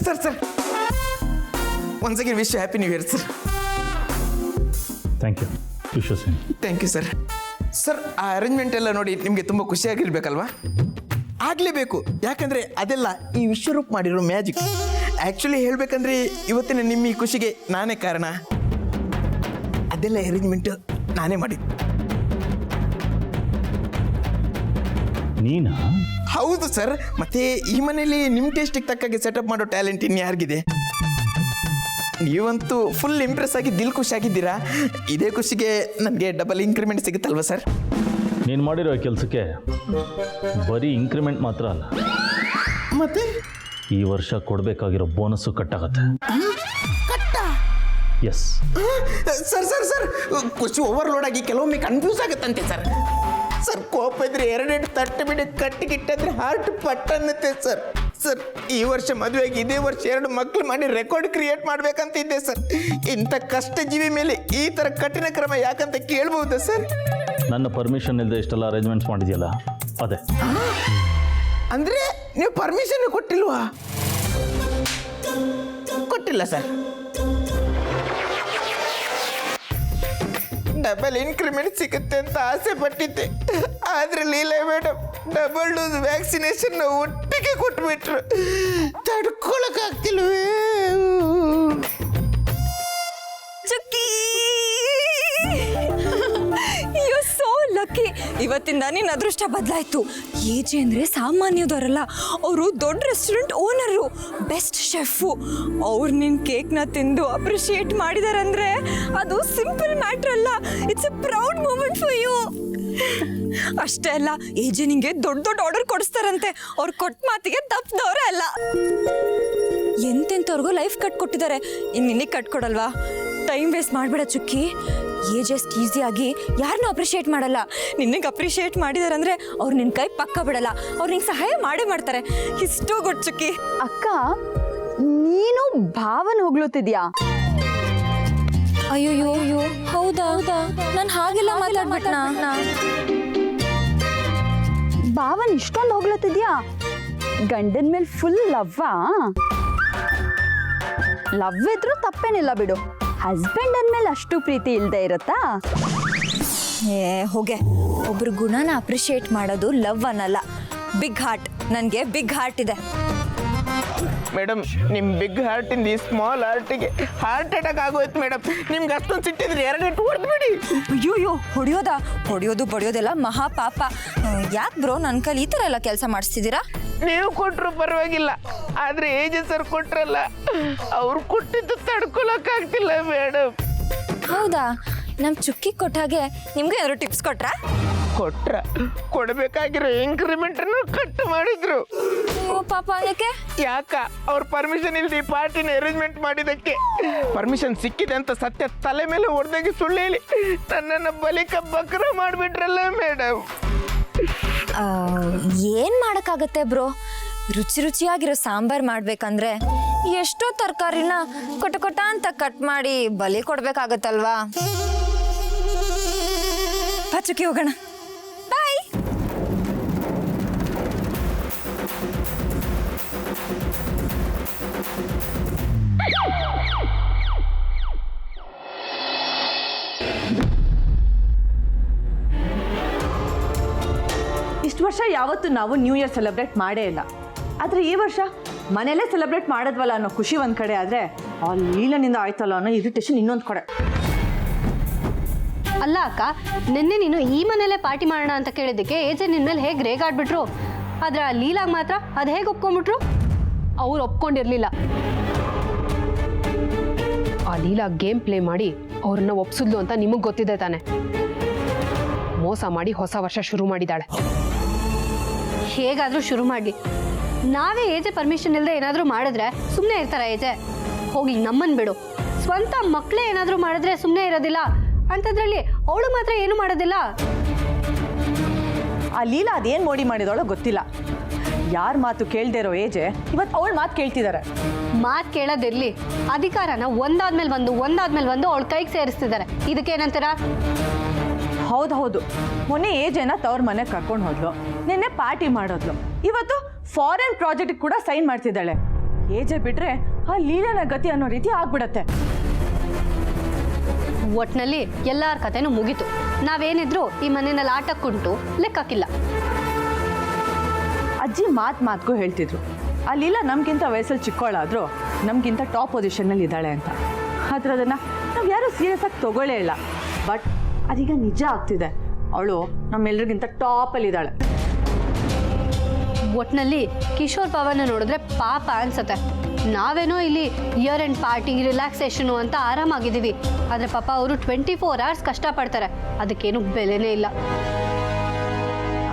Sir once again wish happy new year sir. Thank you. Thank you sir. Sir ಆ arrangement ಎಲ್ಲ ನೋಡಿ ನಿಮಗೆ ತುಂಬ ಖುಷಿಯಾಗಿರ್ಬೇಕಲ್ವಾ? ಆಗಲೇಬೇಕು, ಯಾಕಂದರೆ ಅದೆಲ್ಲ ಈ ವಿಶ್ವರೂಪ್ ಮಾಡಿರೋ ಮ್ಯಾಜಿಕ್. ಆ್ಯಕ್ಚುಲಿ ಹೇಳಬೇಕಂದ್ರೆ ಇವತ್ತಿನ ನಿಮ್ಮ ಈ ಖುಷಿಗೆ ನಾನೇ ಕಾರಣ. ಅದೆಲ್ಲ ಅರೇಂಜ್ಮೆಂಟ್ ನಾನೇ ಮಾಡಿದ್ದು. ನೀನಾ? ಹೌದು ಸರ್. ಮತ್ತೆ ಈ ಮನೇಲಿ ನಿಮ್ಮ ಟೇಸ್ಟಿಗೆ ತಕ್ಕಾಗೆ ಸೆಟಪ್ ಮಾಡೋ ಟ್ಯಾಲೆಂಟ್ ಇನ್ಯಾರಿಗಿದೆ? ನೀವಂತೂ ಫುಲ್ ಇಂಪ್ರೆಸ್ ಆಗಿ ದಿಲ್ ಖುಷಿಯಾಗಿದ್ದೀರಾ. ಇದೇ ಖುಷಿಗೆ ನನಗೆ ಡಬಲ್ ಇಂಕ್ರಿಮೆಂಟ್ ಸಿಗುತ್ತಲ್ವ ಸರ್? ನೀನು ಮಾಡಿರೋ ಕೆಲಸಕ್ಕೆ ಬರೀ ಇಂಕ್ರಿಮೆಂಟ್ ಮಾತ್ರ ಅಲ್ಲ, ಮತ್ತೆ ಈ ವರ್ಷ ಕೊಡಬೇಕಾಗಿರೋ ಬೋನಸ್ಸು ಕಟ್ಟಾಗತ್ತೆ. ಎಸ್ ಸರ್ ಸರ್ ಸರ್ ಖುಷಿ ಓವರ್ಲೋಡ್ ಆಗಿ ಕೆಲವೊಮ್ಮೆ ಕನ್ಫ್ಯೂಸ್ ಆಗುತ್ತಂತೆ ಸರ್. ಸರ್ ಕೋಪ ಇದ್ರೆ 2 ತಟ್ಟು ಬಿಡಿ ಕಟ್ಟಿಗಿಟ್ಟಂದ್ರೆ ಹಾರ್ಟ್ ಪಟ್ ಅನ್ನತ್ತೆ ಸರ್. ಸರ್ ಈ ವರ್ಷ ಮದುವೆಗೆ ಇದೇ ವರ್ಷ 2 ಮಕ್ಕಳು ಮಾಡಿ ರೆಕಾರ್ಡ್ ಕ್ರಿಯೇಟ್ ಮಾಡ್ಬೇಕಂತ ಇದ್ದೆ ಸರ್. ಇಂಥ ಕಷ್ಟ ಜೀವಿ ಮೇಲೆ ಈ ಥರ ಕಠಿಣ ಕ್ರಮ ಯಾಕಂತ ಕೇಳ್ಬಹುದಾ ಸರ್? ನನ್ನ ಪರ್ಮಿಷನ್ ಇಲ್ಲದೆ ಇಷ್ಟೆಲ್ಲ ಅರೇಂಜ್ಮೆಂಟ್ಸ್ ಮಾಡಿದೆಯಲ್ಲ ಅದೇ. ಅಂದರೆ ನೀವು ಪರ್ಮಿಷನ್ ಕೊಟ್ಟಿಲ್ವಾ? ಕೊಟ್ಟಿಲ್ಲ ಸರ್. ಡಬಲ್ ಇನ್ಕ್ರಿಮೆಂಟ್ ಸಿಗುತ್ತೆ ಅಂತ ಆಸೆ ಪಟ್ಟಿದ್ದೆ, ಆದರೆ Leela madam double dose vaccination ಒಟ್ಟಿಗೆ ಕೊಟ್ಬಿಟ್ರು. ತಡ್ಕೊಳಕ್ಕಾಗ್ತಿಲ್ವೇ? ಚುಕ್ಕಿ, ಯು ಸೋ ಲಕ್ಕಿ. ಇವತ್ತಿಂದ ನಿನ್ನ ಅದೃಷ್ಟ ಬದಲಾಯಿತು. ಏಜೆ ಅಂದರೆ ಸಾಮಾನ್ಯದವರಲ್ಲ, ಅವರು ದೊಡ್ಡ ರೆಸ್ಟೋರೆಂಟ್ ಓನರು, ಬೆಸ್ಟ್ ಶೆಫು. ಅವ್ರು ನಿನ್ನ ಕೇಕ್ನ ತಿಂದು ಅಪ್ರಿಷಿಯೇಟ್ ಮಾಡಿದಾರಂದ್ರೆ ಅದು ಸಿಂಪಲ್ ಮ್ಯಾಟ್ರ್ ಅಲ್ಲ, it's a proud moment for you. ಅಷ್ಟೇ ಅಲ್ಲ, ಏಜೆ ನಿಂಗೆ ದೊಡ್ಡ ದೊಡ್ಡ ಆರ್ಡರ್ ಕೊಡಿಸ್ತಾರಂತೆ. ಅವ್ರು ಕೊಟ್ಟ ಮಾತಿಗೆ ತಪ್ಪದವರೇ ಅಲ್ಲ. ಎಂತೆಂಥವ್ರಿಗೂ ಲೈಫ್ ಕಟ್ಕೊಟ್ಟಿದ್ದಾರೆ, ಇನ್ನು ನಿನಗೆ ಕಟ್ಕೊಡಲ್ವಾ? ಟೈಮ್ ವೇಸ್ಟ್ ಮಾಡಬೇಡ ಚುಕ್ಕಿ. ಏಜೆಸ್ಟ್ ಈಸಿಯಾಗಿ ಯಾರನ್ನೂ ಅಪ್ರಿಷಿಯೇಟ್ ಮಾಡಲ್ಲ. ನಿನಗೆ ಅಪ್ರಿಷಿಯೇಟ್ ಮಾಡಿದಾರಂದ್ರೆ ಅವ್ರು ನಿನ್ನ ಕೈ ಪಕ್ಕ ಬಿಡಲ್ಲ, ಅವ್ರು ನಿಂಗೆ ಸಹಾಯ ಮಾಡೇ ಮಾಡ್ತಾರೆ. ಇಷ್ಟೋ ಗೊತ್ತು ಚುಕ್ಕಿ. ಅಕ್ಕ, ನೀನು ಭಾವನ ಹೊಗಳುತ್ತಿದ್ಯಾ? ಅಯ್ಯೋ ಹೌದಾ? ನಾನು ಹಾಗೆಲ್ಲ ಮಾತಾಡ್ಬಿಟ್ನಾ? ಭಾವನ್ ಇಷ್ಟೊಂದು ಹೊಗಳುತ್ತಿದ್ಯಾ? ಗಂಡನ ಮೇಲೆ ಫುಲ್ ಲವ್ವಾ? ಲವ್ ಇದ್ರೂ ತಪ್ಪೇನಿಲ್ಲ ಬಿಡು, ಹಸ್ಬೆಂಡ್ ಅಂದಮೇಲೆ ಅಷ್ಟು ಪ್ರೀತಿ ಇಲ್ಲದೆ ಇರುತ್ತಾ? ಹೋಗೆ, ಒಬ್ರು ಗುಣನ ಅಪ್ರಿಷಿಯೇಟ್ ಮಾಡೋದು ಲವ್ ಅನ್ನಲ್ಲ, ಬಿಗ್ ಹಾರ್ಟ್. ನನಗೆ ಬಿಗ್ ಹಾರ್ಟ್ ಇದೆ ಮೇಡಮ್. ನಿಮ್ಮ ಬಿಗ್ ಹಾರ್ಟಿಂದ ಈ ಸ್ಮಾಲ್ ಹಾರ್ಟಿಗೆ ಹಾರ್ಟ್ ಅಟ್ಯಾಕ್ ಆಗೋಯ್ತು ಮೇಡಮ್. ನಿಮ್ಗೆ ಅಷ್ಟೊಂದು ಸಿಟ್ಟಿದ್ರೆ 2 ಇಟ್ಟು ಹೊಡೆದ್ಬಿಡಿ. ಅಯ್ಯೋ ಹೊಡೆಯೋದು ಬಡಿಯೋದೆಲ್ಲ ಮಹಾ ಪಾಪ. ಯಾಕೆ ಬ್ರೋ ನನ್ನ ಕೈಲಿ ಈ ಥರ ಎಲ್ಲ ಕೆಲಸ ಮಾಡಿಸ್ತಿದ್ದೀರಾ? ನೀವು ಕೊಟ್ಟರು ಪರವಾಗಿಲ್ಲ, ಆದರೆ ಏಜೆ ಸರ್ ಕೊಟ್ರಲ್ಲ, ಅವ್ರು ಕೊಟ್ಟಿದ್ದು ತಡ್ಕೊಳಕ್ಕಾಗ್ತಿಲ್ಲ ಮೇಡಮ್. ಹೌದಾ? ನಮ್ಮ ಚುಕ್ಕಿ ಕೊಟ್ಟಾಗೆ ನಿಮ್ಗೆ ಏನಾದ್ರು ಟಿಪ್ಸ್ ಕೊಟ್ರಾ? ಕೊಡಬೇಕಾಗಿರೋ ಇಂಕ್ರಿಮೆಂಟನ್ನು ಕಟ್ ಮಾಡಿದ್ರು. ಪಾಪ ಯಾಕ ಅವ್ರ ಪರ್ಮಿಷನ್ ಇಲ್ದಿ ಪಾರ್ಟಿನ ಅರೇಂಜ್ಮೆಂಟ್ ಮಾಡಿದಕ್ಕೆ. ಪರ್ಮಿಷನ್ ಸಿಕ್ಕಿದೆ ಅಂತ ಸತ್ಯ ತಲೆ ಮೇಲೆ ಹೊಡೆದಾಗಿ ಸುಳ್ಳು ಹೇಳಿ ನನ್ನನ್ನು ಬಲಿಕ ಬಕ್ರ ಮಾಡಿಬಿಟ್ರಲ್ಲ ಮೇಡಮ್. ಏನು ಮಾಡೋಕ್ಕಾಗತ್ತೆ ಬ್ರೋ? ರುಚಿಯಾಗಿರೋ ಸಾಂಬಾರು ಮಾಡ್ಬೇಕಂದ್ರೆ ಎಷ್ಟೋ ತರಕಾರಿನ ಕೊಟ ಅಂತ ಕಟ್ ಮಾಡಿ ಬಲಿ ಕೊಡ್ಬೇಕಾಗತ್ತಲ್ವಾ? ಚುಕ್ಕಿ ಹೋಗೋಣ. ಬಾಯ್. ಇಷ್ಟು ವರ್ಷ ಯಾವತ್ತೂ ನಾವು ನ್ಯೂ ಇಯರ್ ಸೆಲೆಬ್ರೇಟ್ ಮಾಡೇ ಇಲ್ಲ. ಆದರೆ ಈ ವರ್ಷ ಮನೆಯಲ್ಲೇ ಸೆಲೆಬ್ರೇಟ್ ಮಾಡೋದ್ವಲ್ಲ ಅನ್ನೋ ಖುಷಿ ಒಂದು ಕಡೆ, ಆದರೆ ಆ ಲೀಲನಿಂದ ಆಯ್ತಲ್ಲ ಅನ್ನೋ ಇರಿಟೇಷನ್ ಇನ್ನೊಂದು ಕಡೆ. ಅಲ್ಲ ಅಕ್ಕ, ನಿನ್ನೆ ನೀನು ಈ ಮನೇಲೆ ಪಾರ್ಟಿ ಮಾಡೋಣ ಅಂತ ಕೇಳಿದ್ದಕ್ಕೆ ಏಜೆ ನಿನ್ನ ಮೇಲೆ ಹೇಗೆ ರೇಗಾಡ್ಬಿಟ್ರು, ಆದರೆ ಆ ಲೀಲಾಗ ಮಾತ್ರ ಅದು ಹೇಗೆ ಒಪ್ಕೊಂಡ್ಬಿಟ್ರು? ಅವ್ರು ಒಪ್ಕೊಂಡಿರ್ಲಿಲ್ಲ. ಆ ಲೀಲಾ ಗೇಮ್ ಪ್ಲೇ ಮಾಡಿ ಅವ್ರನ್ನ ಒಪ್ಸಿದ್ಲು ಅಂತ ನಿಮಗೆ ಗೊತ್ತಿದೆ ತಾನೆ. ಮೋಸ ಮಾಡಿ ಹೊಸ ವರ್ಷ ಶುರು ಮಾಡಿದ್ದಾಳೆ. ಹೇಗಾದರೂ ಶುರು ಮಾಡಿ, ನಾವೇ ಏಜೆ ಪರ್ಮಿಷನ್ ಇಲ್ಲದೆ ಏನಾದರೂ ಮಾಡಿದ್ರೆ ಸುಮ್ಮನೆ ಇರ್ತಾರ ಏಜೆ? ಹೋಗಿ ನಮ್ಮನ್ನು ಬಿಡು. ಸ್ವಂತ ಮಕ್ಕಳೇ ಏನಾದರೂ ಮಾಡಿದ್ರೆ ಸುಮ್ಮನೆ ಇರೋದಿಲ್ಲ, ಅಂಥದ್ರಲ್ಲಿ ಅವಳು ಮಾತ್ರ ಏನು ಮಾಡೋದಿಲ್ಲ. ಆ ಲೀಲಾ ಅದೇನು ಮೋಡಿ ಮಾಡಿದವಳೋ ಗೊತ್ತಿಲ್ಲ. ಯಾರ ಮಾತು ಕೇಳದೇ ಇರೋ ಏಜೆ ಇವತ್ತು ಅವಳ ಮಾತು ಕೇಳ್ತಿದ್ದಾರೆ. ಮಾತು ಕೇಳೋದಿರಲಿ, ಅಧಿಕಾರನ ಒಂದಾದ್ಮೇಲೆ ಒಂದು ಅವಳ ಕೈಗೆ ಸೇರಿಸ್ತಿದ್ದಾರೆ. ಇದಕ್ಕೇನಂತೀರ? ಹೌದು, ಮೊನ್ನೆ ಏಜೆನ ತವ್ರ ಮನೆಗೆ ಕರ್ಕೊಂಡು ಹೋದ್ಲು, ನಿನ್ನೆ ಪಾರ್ಟಿ ಮಾಡೋದ್ಲು, ಇವತ್ತು ಫಾರಿನ್ ಪ್ರಾಜೆಕ್ಟ್ ಕೂಡ ಸೈನ್ ಮಾಡ್ತಿದ್ದಾಳೆ. ಏಜೆ ಬಿಟ್ರೆ ಆ ಲೀಲನ ಗತಿ ಅನ್ನೋ ರೀತಿ ಆಗ್ಬಿಡತ್ತೆ. ಒಟ್ನಲ್ಲಿ ಎಲ್ಲರ ಕಥೆನೂ ಮುಗೀತು. ನಾವೇನಿದ್ರು ಈ ಮನೆಯಲ್ಲಿ ಆಟಕ್ಕುಂಟು ಲೆಕ್ಕಕ್ಕಿಲ್ಲ. ಅಜ್ಜಿ ಮಾತ್ಗೂ ಹೇಳ್ತಿದ್ರು ಆ ಲೀಲಾ ನಮ್ಗಿಂತ ವಯಸ್ಸಲ್ಲಿ ಚಿಕ್ಕವಳಾದ್ರೂ ನಮ್ಗಿಂತ ಟಾಪ್ ಪೊಸಿಷನ್ನಲ್ಲಿ ಇದ್ದಾಳೆ ಅಂತ. ಆದ್ರೆ ಅದನ್ನ ನಾವು ಯಾರೂ ಸೀರಿಯಸ್ ಆಗಿ ತಗೊಳ್ಳೇ ಇಲ್ಲ. ಬಟ್ ಅದೀಗ ನಿಜ ಆಗ್ತಿದೆ, ಅವಳು ನಮ್ಮೆಲ್ರಿಗಿಂತ ಟಾಪಲ್ಲಿ ಇದ್ದಾಳೆ. ಒಟ್ನಲ್ಲಿ ಕಿಶೋರ್ ಪವನ್ ನೋಡಿದ್ರೆ ಪಾಪ ಅನ್ಸತ್ತೆ. ನಾವೇನೋ ಇಲ್ಲಿ ಇಯರ್ ಎಂಡ್ ಪಾರ್ಟಿ ರಿಲ್ಯಾಕ್ಸೇಷನು ಅಂತ ಆರಾಮಾಗಿದ್ದೀವಿ. ಆದರೆ ಪಾಪ ಅವರು 24 hours ಕಷ್ಟಪಡ್ತಾರೆ, ಅದಕ್ಕೇನು ಬೆಲೆನೇ ಇಲ್ಲ.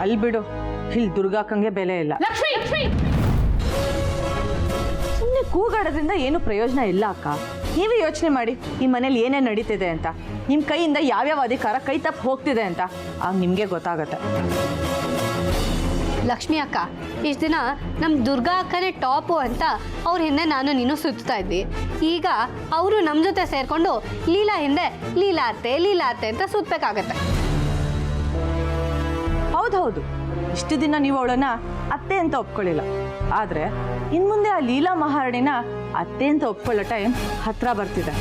ಅಲ್ಲಿ ಬಿಡು, ಇಲ್ಲಿ ದುರ್ಗಾಕಂಗೆ ಬೆಲೆ ಇಲ್ಲ. ಸುಮ್ಮನೆ ಕೂಗಾಡೋದ್ರಿಂದ ಏನು ಪ್ರಯೋಜನ ಇಲ್ಲ ಅಕ್ಕ. ನೀವೇ ಯೋಚನೆ ಮಾಡಿ ಈ ಮನೇಲಿ ಏನೇನು ನಡೀತಿದೆ ಅಂತ, ನಿಮ್ಮ ಕೈಯಿಂದ ಯಾವ್ಯಾವ ಅಧಿಕಾರ ಕೈ ತಪ್ಪು ಹೋಗ್ತಿದೆ ಅಂತ ಆಗ ನಿಮಗೆ ಗೊತ್ತಾಗತ್ತೆ. ಲಕ್ಷ್ಮಿ ಅಕ್ಕ, ಇಷ್ಟು ದಿನ ನಮ್ಮ ದುರ್ಗಾ ಅಕ್ಕನೇ ಟಾಪು ಅಂತ ಅವ್ರ ಹಿಂದೆ ನಾನು ನೀನು ಸುತ್ತಾ ಇದ್ವಿ. ಈಗ ಅವರು ನಮ್ಮ ಜೊತೆ ಸೇರಿಕೊಂಡು ಲೀಲಾ ಹಿಂದೆ ಲೀಲಾರ್ತೆ ಅಂತ ಸುತ್ತಬೇಕಾಗತ್ತೆ. ಹೌದು, ಇಷ್ಟು ದಿನ ನೀವು ಅವಳನ್ನ ಅತ್ತೆ ಅಂತ ಒಪ್ಕೊಳ್ಳಿಲ್ಲ. ಆದರೆ ಇನ್ಮುಂದೆ ಆ ಲೀಲಾ ಮಹಾರಾಣಿನ ಅತ್ತೆ ಅಂತ ಒಪ್ಕೊಳ್ಳೋ ಟೈಮ್ ಹತ್ರ ಬರ್ತಿದೆ.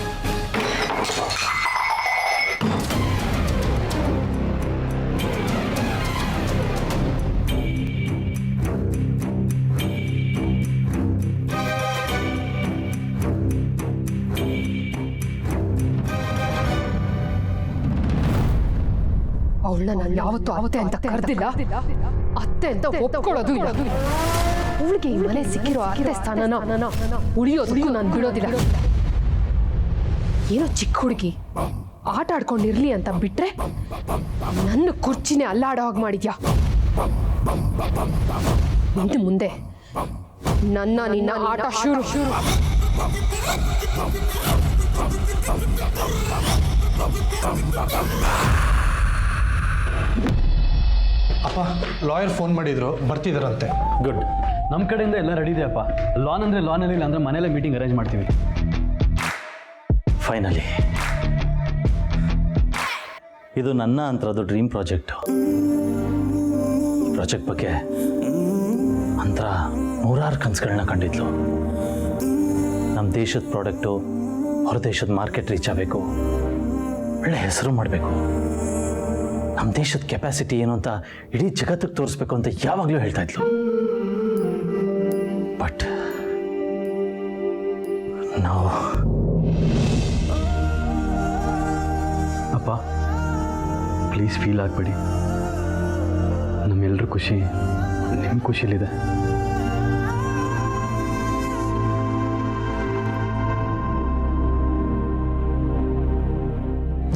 ಅವಳನ್ನ ನಾನು ಯಾವತ್ತೂ ಅತ್ತೆ ಅಂತ ಕರೆದಿಲ್ಲ, ಅತ್ತೆ ಅಂತ ಒಪ್ಕೊಳ್ಳೋದು ಇಲ್ಲ. ಅವಳಿಗೆ ಈ ಮನೆ ಸಿಕ್ಕಿರೋ ಅತ್ತೆ ಸ್ಥಾನನ ಉಳಿಯೋದಕ್ಕೂ ನಾನು ಬಿಡೋದಿಲ್ಲ. ಏನೋ ಚಿಕ್ಕ ಹುಡುಗಿ ಆಟ ಆಡ್ಕೊಂಡಿರ್ಲಿ ಅಂತ ಬಿಟ್ರೆ ನನ್ನ ಕುರ್ಚಿನೇ ಅಲ್ಲಾಡೋ ಹಾಗೆ ಮಾಡಿದ್ಯಾ. ಇನ್ನು ಮುಂದೆ ನಿನ್ನ ಆಟ ಶುರು. ಅಪ್ಪ, ಲಾಯರ್ ಫೋನ್ ಮಾಡಿದ್ರು, ಬರ್ತಿದಾರಂತೆ. ಗುಡ್. ನಮ್ಮ ಕಡೆಯಿಂದ ಎಲ್ಲ ರೆಡಿ ಇದೆ ಅಪ್ಪ. ಲಾನ್ ಅಂದರೆ ಲಾನಲ್ಲಿ, ಇಲ್ಲ ಅಂದರೆ ಮನೇಲೆ ಮೀಟಿಂಗ್ ಅರೇಂಜ್ ಮಾಡ್ತೀವಿ. ಫೈನಲಿ ಇದು ನನ್ನ ಅಂತರದ್ದು ಡ್ರೀಮ್ ಪ್ರಾಜೆಕ್ಟು. ಪ್ರಾಜೆಕ್ಟ್ ಬಗ್ಗೆ ಅಂತರ 100 ಕನಸುಗಳನ್ನ ಕಂಡಿದ್ಲು. ನಮ್ಮ ದೇಶದ ಪ್ರಾಡಕ್ಟು ಹೊರ ದೇಶದ ಮಾರ್ಕೆಟ್ ರೀಚ್ ಆಗಬೇಕು, ಒಳ್ಳೆ ಹೆಸರು ಮಾಡಬೇಕು, ನಮ್ಮ ದೇಶದ ಕೆಪಾಸಿಟಿ ಏನು ಅಂತ ಇಡೀ ಜಗತ್ತಿಗೆ ತೋರಿಸ್ಬೇಕು ಅಂತ ಯಾವಾಗಲೂ ಹೇಳ್ತಾ ಇದ್ಲು. ಬಟ್ ನಾವು ಅಪ್ಪ, ಪ್ಲೀಸ್ ಫೀಲ್ ಆಗಬೇಡಿ. ನಮ್ಮೆಲ್ಲರ ಖುಷಿ ನಿಮ್ಮ ಖುಷಿಲಿದೆ.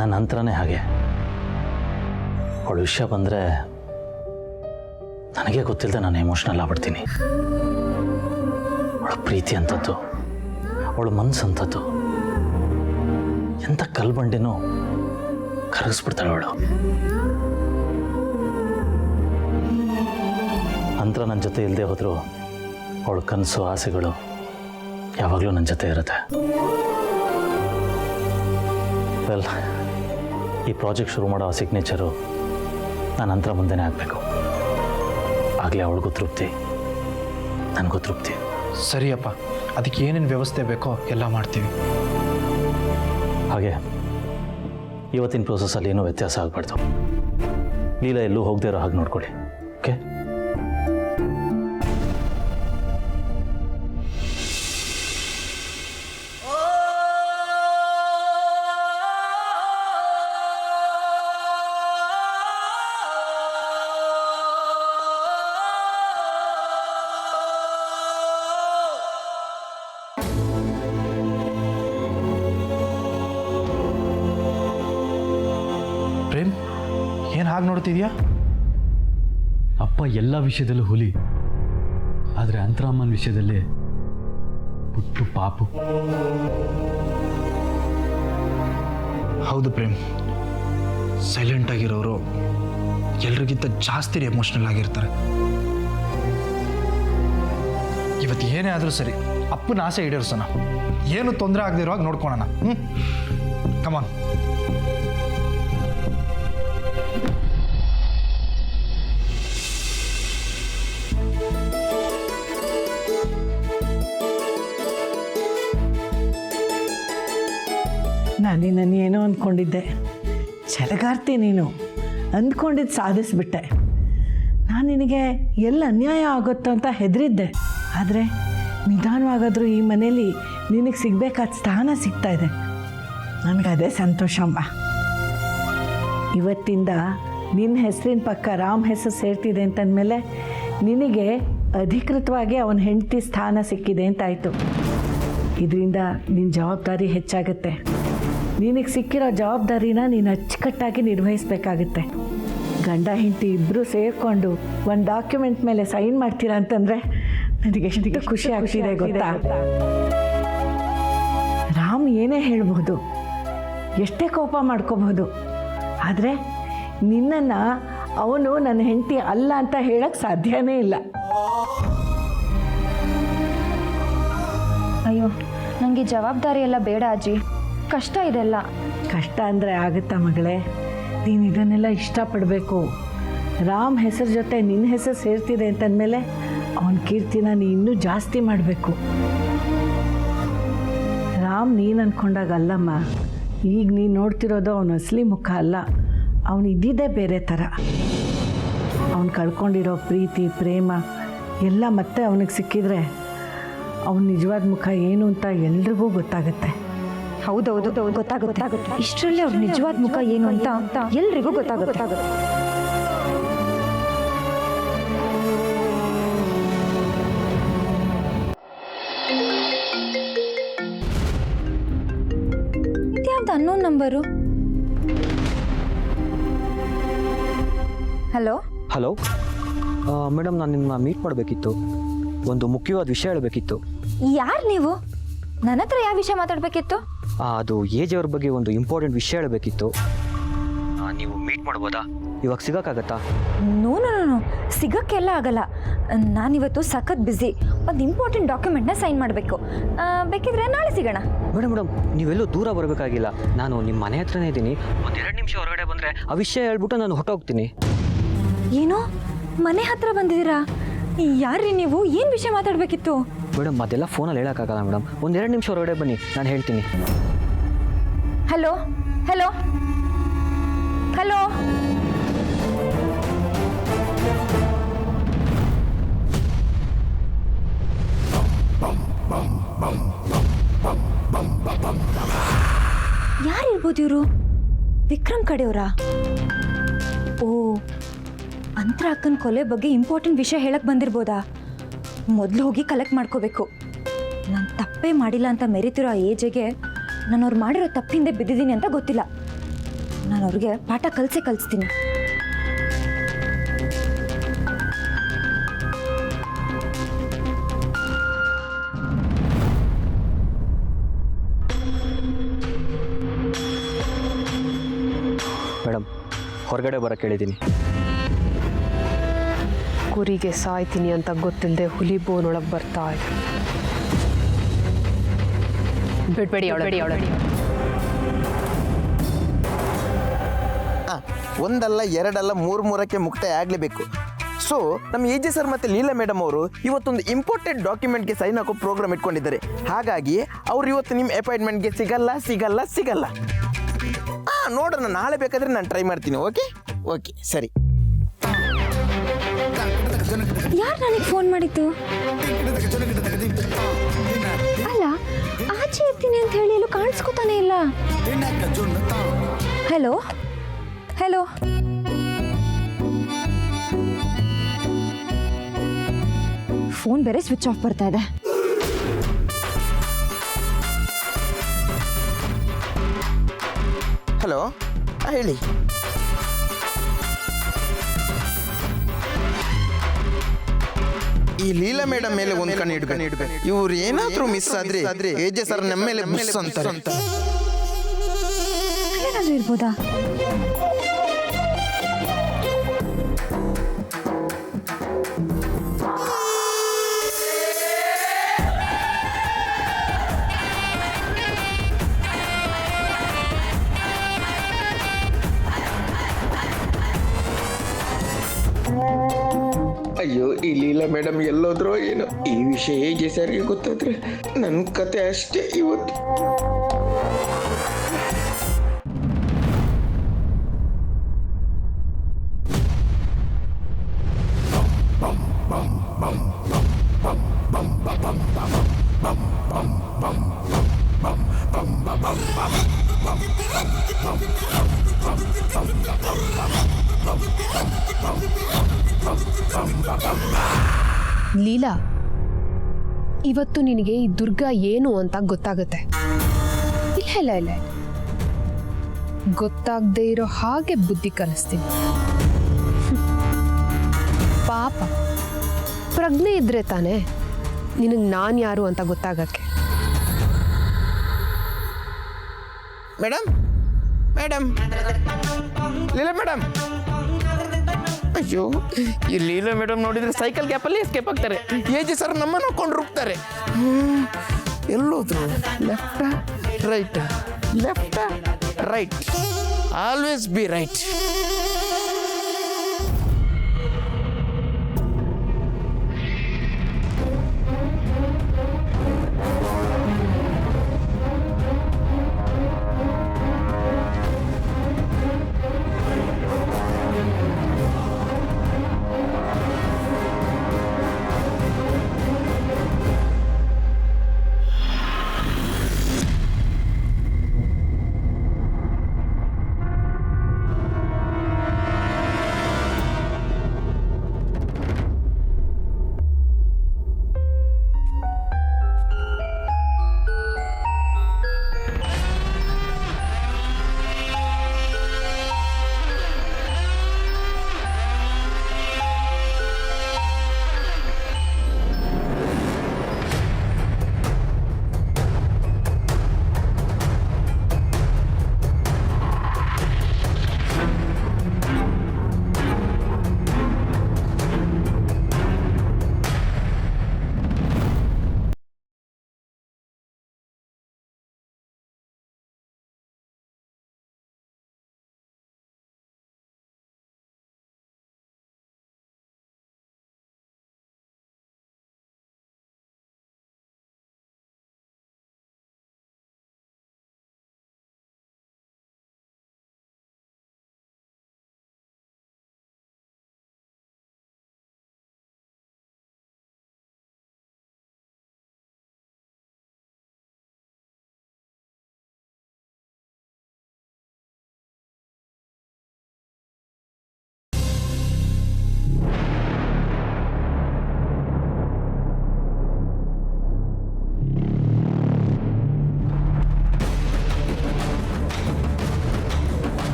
ನನ್ನ ಅಂತರನೇ ಹಾಗೆ. ಅವಳ ವಿಷಯ ಬಂದರೆ ನನಗೆ ಗೊತ್ತಿಲ್ಲದೆ ನಾನು ಎಮೋಷ್ನಲ್ ಆಗ್ಬಿಡ್ತೀನಿ. ಅವಳ ಪ್ರೀತಿ ಅಂಥದ್ದು, ಅವಳ ಮನಸ್ಸು ಅಂಥದ್ದು, ಎಂಥ ಕಲ್ಬಂಡಿನೂ ಕರಗಿಸ್ಬಿಡ್ತಾಳೆ ಅವಳು. ಅಂತರ ನನ್ನ ಜೊತೆ ಇಲ್ಲದೆ ಹೋದರೂ ಅವಳ ಕನಸು ಆಸೆಗಳು ಯಾವಾಗಲೂ ನನ್ನ ಜೊತೆ ಇರುತ್ತೆ. ವೆಲ್, ಈ ಪ್ರಾಜೆಕ್ಟ್ ಶುರು ಮಾಡೋ ಸಿಗ್ನೇಚರು ನಾನು ನಂತರ ಮುಂದೆನೇ ಆಗಬೇಕು. ಆಗಲೇ ಅವಳಿಗೂ ತೃಪ್ತಿ, ನನಗೂ ತೃಪ್ತಿ. ಸರಿಯಪ್ಪ, ಅದಕ್ಕೆ ಏನೇನು ವ್ಯವಸ್ಥೆ ಬೇಕೋ ಎಲ್ಲ ಮಾಡ್ತೀವಿ. ಹಾಗೆ ಇವತ್ತಿನ ಪ್ರೋಸೆಸ್ಸಲ್ಲಿ ಏನೂ ವ್ಯತ್ಯಾಸ ಆಗಬಾರ್ದು. ಲೀಲಾ ಎಲ್ಲೂ ಹೋಗದೇ ಇರೋ ಹಾಗೆ ನೋಡ್ಕೊಳ್ಳಿ. ಓಕೆ? ಪ್ರೇಮ್, ಏನು ಹಾಗೆ ನೋಡ್ತಿದ್ಯಾ? ಅಪ್ಪ ಎಲ್ಲ ವಿಷಯದಲ್ಲೂ ಹುಲಿ, ಆದರೆ ಅಂತರಾಮನ ವಿಷಯದಲ್ಲಿ ಪುಟ್ಟು ಪಾಪು. ಹೌದು ಪ್ರೇಮ್, ಸೈಲೆಂಟ್ ಆಗಿರೋರು ಎಲ್ರಿಗಿಂತ ಜಾಸ್ತಿ ಎಮೋಷ್ನಲ್ ಆಗಿರ್ತಾರೆ. ಇವತ್ತು ಏನೇ ಆದರೂ ಸರಿ, ಅಪ್ಪನ ಆಸೆ ಈಡೇರಿಸೋಣ. ಏನು ತೊಂದರೆ ಆಗದಿರೋ ಹಾಗೆ ನೋಡ್ಕೊಳ್ಳೋಣ. ಕಮಾನ್. ಅಂದ್ಕೊಂಡಿದ್ದೆ. ಛಲಗಾರ್ತಿ ನೀನು, ಅಂದ್ಕೊಂಡಿದ್ದು ಸಾಧಿಸ್ಬಿಟ್ಟೆ. ನಾನು ನಿನಗೆ ಎಲ್ಲಿ ಅನ್ಯಾಯ ಆಗುತ್ತೋ ಅಂತ ಹೆದರಿದ್ದೆ. ಆದರೆ ನಿಧಾನವಾಗಾದರೂ ಈ ಮನೇಲಿ ನಿನಗೆ ಸಿಗಬೇಕಾದ ಸ್ಥಾನ ಸಿಗ್ತಾ ಇದೆ. ನನಗದೇ ಸಂತೋಷಮ್ಮ. ಇವತ್ತಿಂದ ನಿನ್ನ ಹೆಸರಿನ ಪಕ್ಕ ರಾಮ್ ಹೆಸರು ಸೇರ್ತಿದೆ ಅಂತಂದಮೇಲೆ ನಿನಗೆ ಅಧಿಕೃತವಾಗಿ ಅವನ ಹೆಂಡತಿ ಸ್ಥಾನ ಸಿಕ್ಕಿದೆ ಅಂತಾಯಿತು. ಇದರಿಂದ ನಿನ್ನ ಜವಾಬ್ದಾರಿ ಹೆಚ್ಚಾಗುತ್ತೆ. ನಿನಗೆ ಸಿಕ್ಕಿರೋ ಜವಾಬ್ದಾರಿನ ನೀನು ಅಚ್ಚುಕಟ್ಟಾಗಿ ನಿರ್ವಹಿಸಬೇಕಾಗುತ್ತೆ. ಗಂಡ ಹೆಂಡತಿ ಇಬ್ಬರು ಸೇರಿಕೊಂಡು ಒಂದು ಡಾಕ್ಯುಮೆಂಟ್ ಮೇಲೆ ಸೈನ್ ಮಾಡ್ತೀರಾ ಅಂತಂದರೆ ನನಗೆ ಎಷ್ಟು ಖುಷಿ ಆಗ್ತಿದೆ ಗೊತ್ತಾ. ರಾಮ್ ಏನೇ ಹೇಳ್ಬೋದು, ಎಷ್ಟೇ ಕೋಪ ಮಾಡ್ಕೋಬಹುದು, ಆದರೆ ನಿನ್ನನ್ನು ಅವನು ನನ್ನ ಹೆಂಡತಿ ಅಲ್ಲ ಅಂತ ಹೇಳಕ್ಕೆ ಸಾಧ್ಯನೇ ಇಲ್ಲ. ಅಯ್ಯೋ, ನನಗೆ ಜವಾಬ್ದಾರಿ ಎಲ್ಲ ಬೇಡ ಅಜ್ಜಿ, ಕಷ್ಟ ಇದೆಲ್ಲ. ಕಷ್ಟ ಅಂದರೆ ಆಗುತ್ತಾ ಮಗಳೇ? ನೀನು ಇದನ್ನೆಲ್ಲ ಇಷ್ಟಪಡಬೇಕು. ರಾಮ್ ಹೆಸರು ಜೊತೆ ನಿನ್ನ ಹೆಸರು ಸೇರ್ತಿದೆ ಅಂತಂದಮೇಲೆ ಅವನ ಕೀರ್ತಿನ ನೀ ಇನ್ನೂ ಜಾಸ್ತಿ ಮಾಡಬೇಕು. ರಾಮ್ ನೀನು ಅಂದ್ಕೊಂಡಾಗ ಅಲ್ಲಮ್ಮ, ಈಗ ನೀನು ನೋಡ್ತಿರೋದು ಅವನ ಅಸಲಿ ಮುಖ ಅಲ್ಲ. ಅವನು ಇದ್ದಿದ್ದೇ ಬೇರೆ ಥರ. ಅವನು ಕಳ್ಕೊಂಡಿರೋ ಪ್ರೀತಿ ಪ್ರೇಮ ಎಲ್ಲ ಮತ್ತೆ ಅವನಿಗೆ ಸಿಕ್ಕಿದ್ರೆ ಅವನ ನಿಜವಾದ ಮುಖ ಏನು ಅಂತ ಎಲ್ರಿಗೂ ಗೊತ್ತಾಗುತ್ತೆ. ಹೌದೌದು, ಗೊತ್ತಾಗುತ್ತೆ. ಇಷ್ಟರಲ್ಲಿ ಅವ್ರ ನಿಜವಾದ ಮುಖ ಏನು ಅಂತ ಎಲ್ರಿಗೂ ಗೊತ್ತಾಗುತ್ತೆ. ಇದ್ಯಾವ್ದು unknown number? Hello hello madam, ನಾನು ನಿಮ್ಮನ್ನ ಮೀಟ್ ಮಾಡಬೇಕಿತ್ತು. ಒಂದು ಮುಖ್ಯವಾದ ವಿಷಯ ಹೇಳಬೇಕಿತ್ತು. ಯಾರು ನೀವು? ನನ್ನ ಹತ್ರ ಯಾವ ವಿಷಯ ಮಾತಾಡಬೇಕಿತ್ತು? ಅದು ಏಜ್ ಅವ್ರ ಬಗ್ಗೆ ಒಂದು ಇಂಪಾರ್ಟೆಂಟ್ ವಿಷಯ ಹೇಳಬೇಕಿತ್ತು. ನೀವು ಮೀಟ್ ಮಾಡ್ಬೋದಾ? ಇವಾಗ ಸಿಗೋಕ್ಕಾಗತ್ತಾ? ನೋ, ಸಿಗೋಕ್ಕೆಲ್ಲ ಆಗಲ್ಲ. ನಾನಿವತ್ತು ಸಖತ್ ಬ್ಯುಸಿ. ಒಂದು ಇಂಪಾರ್ಟೆಂಟ್ ಡಾಕ್ಯುಮೆಂಟ್ನ ಸೈನ್ ಮಾಡಬೇಕು. ಬೇಕಿದ್ರೆ ನಾಳೆ ಸಿಗೋಣ. ಮೇಡಮ್, ನೀವೆಲ್ಲೂ ದೂರ ಬರಬೇಕಾಗಿಲ್ಲ. ನಾನು ನಿಮ್ಮ ಮನೆ ಹತ್ರನೇ ಇದ್ದೀನಿ. ಒಂದು 2 ನಿಮಿಷ ಹೊರಗಡೆ ಬಂದರೆ ಆ ವಿಷಯ ಹೇಳ್ಬಿಟ್ಟು ನಾನು ಹೊರಟೋಗ್ತೀನಿ. ಏನೋ ಮನೆ ಹತ್ರ ಬಂದಿದ್ದೀರಾ? ಯಾರ್ರೀ ನೀವು? ಏನು ವಿಷಯ ಮಾತಾಡಬೇಕಿತ್ತು? ಮೇಡಮ್, ಅದೆಲ್ಲ ಫೋನಲ್ಲಿ ಹೇಳೋಕ್ಕಾಗಲ್ಲ ಮೇಡಮ್. ಒಂದು 2 ನಿಮಿಷ ಹೊರಗಡೆ ಬನ್ನಿ, ನಾನು ಹೇಳ್ತೀನಿ. ಹಲೋ ಹಲೋ ಹಲೋ ಯಾರಿರ್ಬೋದು ಇವರು? ವಿಕ್ರಮ್ ಕಡೆಯವರಾ? ಓ, ಅಂತರ ಅಕ್ಕನ ಕೊಲೆ ಬಗ್ಗೆ ಇಂಪಾರ್ಟೆಂಟ್ ವಿಷಯ ಹೇಳಕ್ಕೆ ಬಂದಿರ್ಬೋದಾ? ಮೊದಲು ಹೋಗಿ ಕಲೆಕ್ಟ್ ಮಾಡ್ಕೋಬೇಕು. ನಾನು ತಪ್ಪೇ ಮಾಡಿಲ್ಲ ಅಂತ ಮೆರಿತಿರೋ ಆ ಏಜಿಗೆ ನಾನು ಅವ್ರು ಮಾಡಿರೋ ತಪ್ಪಿಂದೆ ಬಿದ್ದಿದ್ದೀನಿ ಅಂತ ಗೊತ್ತಿಲ್ಲ. ನಾನು ಅವ್ರಿಗೆ ಪಾಠ ಕಲಿಸ್ತೀನಿ. ಮೇಡಮ್, ಹೊರಗಡೆ ಬರೋಕ್ಕೆ ಹೇಳಿದ್ದೀನಿ. ಕುರಿಗೆ ಸಾಯ್ತೀನಿ ಅಂತ ಗೊತ್ತಿಲ್ಲದೆ ಹುಲಿ ಬೋನೊಳಗೆ ಬರ್ತಾ ಇದೆ. ಬಿಡ್ಬೇಡಿ ಅವಳು. ಒಂದಲ್ಲ ಎರಡಲ್ಲ ಮೂರಕ್ಕೆ ಮುಕ್ತಾಯ ಆಗಲೇಬೇಕು. ಸೊ ನಮ್ಮ ಎ ಜೆ ಸರ್ ಮತ್ತು ಲೀಲಾ ಮೇಡಮ್ ಅವರು ಇವತ್ತೊಂದು ಇಂಪಾರ್ಟೆಂಟ್ ಡಾಕ್ಯುಮೆಂಟ್ಗೆ ಸೈನ್ ಹಾಕೋ ಪ್ರೋಗ್ರಾಮ್ ಇಟ್ಕೊಂಡಿದ್ದಾರೆ. ಹಾಗಾಗಿ ಅವ್ರು ಇವತ್ತು ನಿಮ್ಮ ಅಪಾಯಿಂಟ್ಮೆಂಟ್ಗೆ ಸಿಗಲ್ಲ. ನೋಡೋಣ, ನಾಳೆ ಬೇಕಾದರೆ ನಾನು ಟ್ರೈ ಮಾಡ್ತೀನಿ. ಓಕೆ ಸರಿ. ಯಾರು ನನಗೆ ಫೋನ್ ಮಾಡಿದ್ದು? ಅಲ್ಲ, ಆಚೆ ಇರ್ತೀನಿ ಅಂತ ಹೇಳಿ ಎಲ್ಲೂ ಕಾಣಿಸ್ಕೊತಾನೆ ಇಲ್ಲ. ಹಲೋ ಫೋನ್ ಬೇರೆ ಸ್ವಿಚ್ ಆಫ್ ಬರ್ತಾ ಇದೆ. ಹಲೋ, ಹೇಳಿ. ಈ ಲೀಲಾ ಮೇಡಮ್ ಮೇಲೆ ಒಂದು ಕಣ್ಣು ಇಡ್ಬೇಕು. ಇವ್ರು ಏನಾದ್ರೂ ಮಿಸ್ ಆದ್ರೆ ಎ ಜೆ ಸರ್ ನಮ್ಮ ಮೇಲೆ ಮಿಸ್ ಅಂತಾರೆ. ಏನಾದ್ರೂ ಇರ್ಬೋದಾ? ಅಯ್ಯೋ, ಈ ಲೀಲಾ ಮೇಡಮ್ ಎಲ್ಲೋದ್ರೋ ಏನೋ. ಈ ವಿಷಯ ಹೇಗೆ ಸರ್ಗೆ ಗೊತ್ತಾದ್ರೆ ನನ್ನ ಕತೆ ಅಷ್ಟೇ ಇವತ್ತು. ಲೀಲಾ, ಇವತ್ತು ನಿನಗೆ ಈ ದುರ್ಗಾ ಏನು ಅಂತ ಗೊತ್ತಾಗುತ್ತೆ. ಇಲ್ಲ ಇಲ್ಲ ಇಲ್ಲ, ಗೊತ್ತಾಗದೇ ಇರೋ ಹಾಗೆ ಬುದ್ಧಿ ಕಲಿಸ್ತೀನಿ. ಪಾಪ, ಪ್ರಜ್ಞೆ ಇದ್ರೆ ತಾನೇ ನಿನಗೆ ನಾನು ಯಾರು ಅಂತ ಗೊತ್ತಾಗಕ್ಕೆ. ಮೇಡಮ್ ಮೇಡಮ್ ಲೀಲಾ ಮೇಡಮ್, ಅಯ್ಯೋ ಈ ಲೀಲಾ ಮೇಡಮ್ ನೋಡಿದ್ರೆ ಸೈಕಲ್ ಗ್ಯಾಪಲ್ಲಿ ಎಸ್ಕೇಪ್ ಆಗ್ತಾರೆ. ಏಜಿ ಸರ್ ನಮ್ಮನ್ನು ಕೊಂಡು ರುಬ್ತಾರೆ. ಎಲ್ಲೋದ್ರು? Left right, left right, always be right.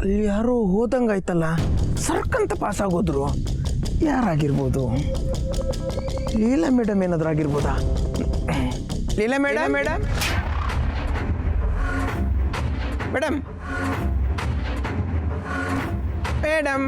ಅಲ್ಲಿ ಯಾರೋ ಹೋದಂಗಾಯ್ತಲ್ಲ, ಸರ್ಕಂತ ಪಾಸ್ ಆಗೋದ್ರು. ಯಾರಾಗಿರ್ಬೋದು? ಲೀಲಾ ಮೇಡಮ್ ಏನಾದ್ರೂ ಆಗಿರ್ಬೋದಾ? Leela madam madam madam madam